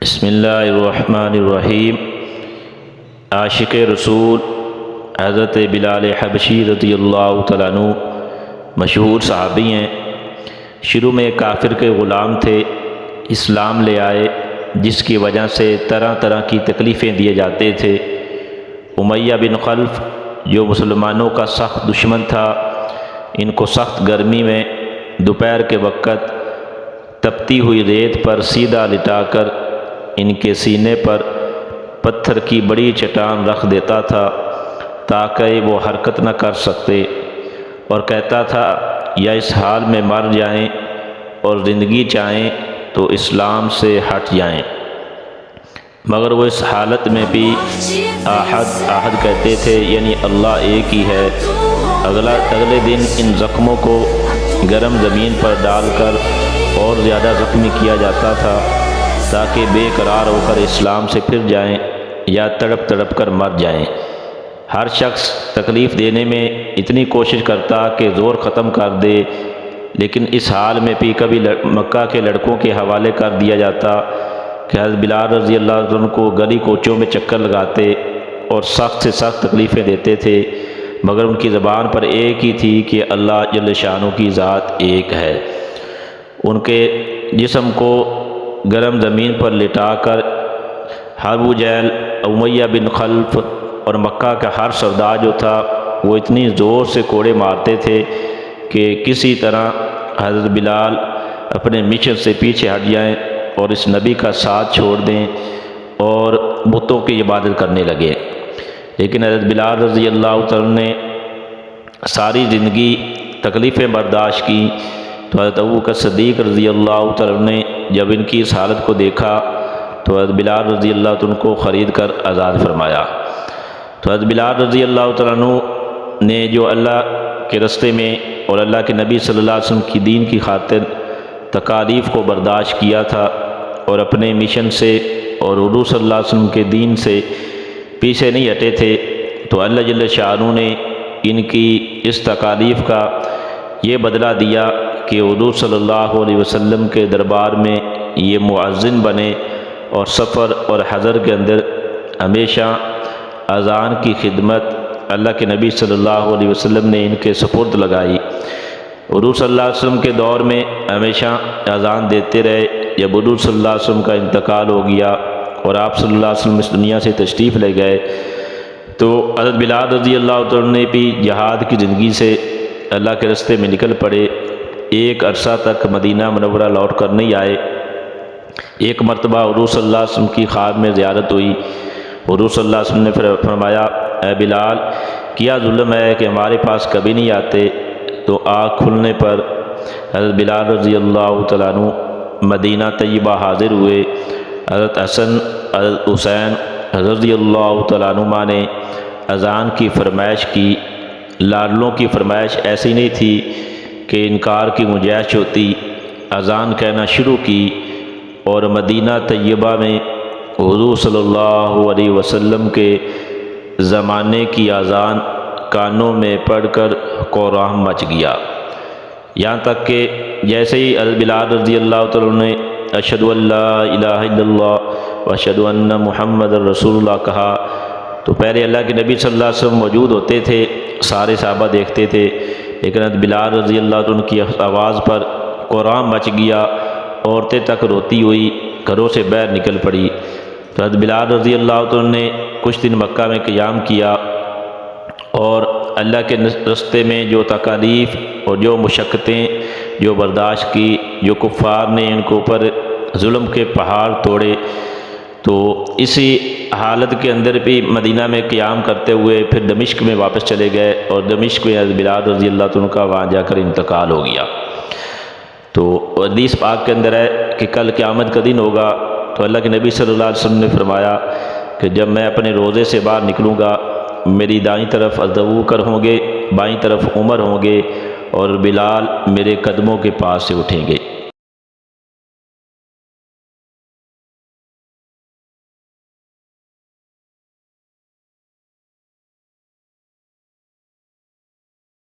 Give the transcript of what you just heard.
بسم اللہ الرحمن الرحیم۔ عاشق رسول حضرت بلال حبشی رضی اللہ تعالیٰ عنہ مشہور صحابی ہیں۔ شروع میں کافر کے غلام تھے، اسلام لے آئے، جس کی وجہ سے طرح طرح کی تکلیفیں دیے جاتے تھے۔ امیہ بن خلف جو مسلمانوں کا سخت دشمن تھا، ان کو سخت گرمی میں دوپہر کے وقت تپتی ہوئی ریت پر سیدھا لٹا کر ان کے سینے پر پتھر کی بڑی چٹان رکھ دیتا تھا تاکہ وہ حرکت نہ کر سکتے، اور کہتا تھا یا اس حال میں مر جائیں اور زندگی چاہیں تو اسلام سے ہٹ جائیں، مگر وہ اس حالت میں بھی احد کہتے تھے، یعنی اللہ ایک ہی ہے۔ اگلے دن ان زخموں کو گرم زمین پر ڈال کر اور زیادہ زخمی کیا جاتا تھا تاکہ بے قرار ہو کر اسلام سے پھر جائیں یا تڑپ تڑپ کر مر جائیں۔ ہر شخص تکلیف دینے میں اتنی کوشش کرتا کہ زور ختم کر دے، لیکن اس حال میں بھی کبھی مکہ کے لڑکوں کے حوالے کر دیا جاتا کہ حضرت بلال رضی اللہ عنہ کو گلی کوچوں میں چکر لگاتے اور سخت سے سخت تکلیفیں دیتے تھے، مگر ان کی زبان پر ایک ہی تھی کہ اللہ جل شانہ کی ذات ایک ہے۔ ان کے جسم کو گرم زمین پر لٹا کر ابو جہل، امیہ بن خلف اور مکہ کا ہر سردار جو تھا وہ اتنی زور سے کوڑے مارتے تھے کہ کسی طرح حضرت بلال اپنے مشن سے پیچھے ہٹ جائیں اور اس نبی کا ساتھ چھوڑ دیں اور بتوں کی عبادت کرنے لگے۔ لیکن حضرت بلال رضی اللہ تعالیٰ نے ساری زندگی تکلیفیں برداشت کی، تو حضرت ابوبکر صدیق رضی اللہ تعالیٰ نے جب ان کی اس حالت کو دیکھا تو حضرت بلال رضی اللہ تعالیٰ کو خرید کر آزاد فرمایا۔ تو حضرت بلال رضی اللہ تعالیٰ نے جو اللہ کے رستے میں اور اللہ کے نبی صلی اللہ علیہ وسلم کی دین کی خاطر تکالیف کو برداشت کیا تھا اور اپنے مشن سے اور حضور صلی اللہ علیہ وسلم کے دین سے پیچھے نہیں ہٹے تھے، تو اللہ جل شانہ نے ان کی اس تکالیف کا یہ بدلہ دیا کہ حضور صلی اللہ علیہ وسلم کے دربار میں یہ مؤذن بنے اور سفر اور حضر کے اندر ہمیشہ اذان کی خدمت اللہ کے نبی صلی اللہ علیہ وسلم نے ان کے سپرد لگائی۔ حضور صلی اللہ علیہ وسلم کے دور میں ہمیشہ اذان دیتے رہے۔ جب حضور صلی اللہ علیہ وسلم کا انتقال ہو گیا اور آپ صلی اللہ علیہ وسلم اس دنیا سے تشریف لے گئے، تو حضرت بلال رضی اللہ تعالیٰ نے بھی جہاد کی زندگی سے اللہ کے راستے میں نکل پڑے۔ ایک عرصہ تک مدینہ منورہ لوٹ کر نہیں آئے۔ ایک مرتبہ حضور صلی اللہ علیہ وسلم کی خواب میں زیارت ہوئی۔ حضور صلی اللہ علیہ وسلم نے فرمایا، اے بلال، کیا ظلم ہے کہ ہمارے پاس کبھی نہیں آتے؟ تو آنکھ کھلنے پر حضرت بلال رضی اللہ تعالیٰ عنہ مدینہ طیبہ حاضر ہوئے۔ حضرت حسن، حضرت حسین رضی اللہ تعالیٰ عنہما نے اذان کی فرمائش کی۔ لاڈلوں کی فرمائش ایسی نہیں تھی کہ انکار کی گنجائش ہوتی۔ اذان کہنا شروع کی اور مدینہ طیبہ میں حضور صلی اللہ علیہ وسلم کے زمانے کی اذان کانوں میں پڑھ کر کوہرام مچ گیا، یہاں تک کہ جیسے ہی حضرت بلال رضی اللہ تعالیٰ نے اشہد ان لا الہ الا اللہ و اشہد ان محمد رسول اللہ کہا، تو پہلے اللہ کے نبی صلی اللہ علیہ وسلم موجود ہوتے تھے، سارے صحابہ دیکھتے تھے، لیکن حضرت بلال رضی اللہ عنہ کی آواز پر کوہرام مچ گیا، عورتیں تک روتی ہوئی گھروں سے باہر نکل پڑی۔ تو حضرت بلال رضی اللہ عنہ نے کچھ دن مکہ میں قیام کیا اور اللہ کے راستے میں جو تکالیف اور جو مشقتیں جو برداشت کی، جو کفار نے ان کے اوپر ظلم کے پہاڑ توڑے، تو اسی حالت کے اندر بھی مدینہ میں قیام کرتے ہوئے پھر دمشق میں واپس چلے گئے، اور دمشق میں حضرت بلال رضی اللہ عنہ کا وہاں جا کر انتقال ہو گیا۔ تو حدیث پاک کے اندر ہے کہ کل قیامت کا دن ہوگا، تو اللہ کے نبی صلی اللہ علیہ وسلم نے فرمایا کہ جب میں اپنے روضے سے باہر نکلوں گا، میری دائیں طرف حضرت ابوبکر ہوں گے، بائیں طرف عمر ہوں گے، اور بلال میرے قدموں کے پاس سے اٹھیں گے۔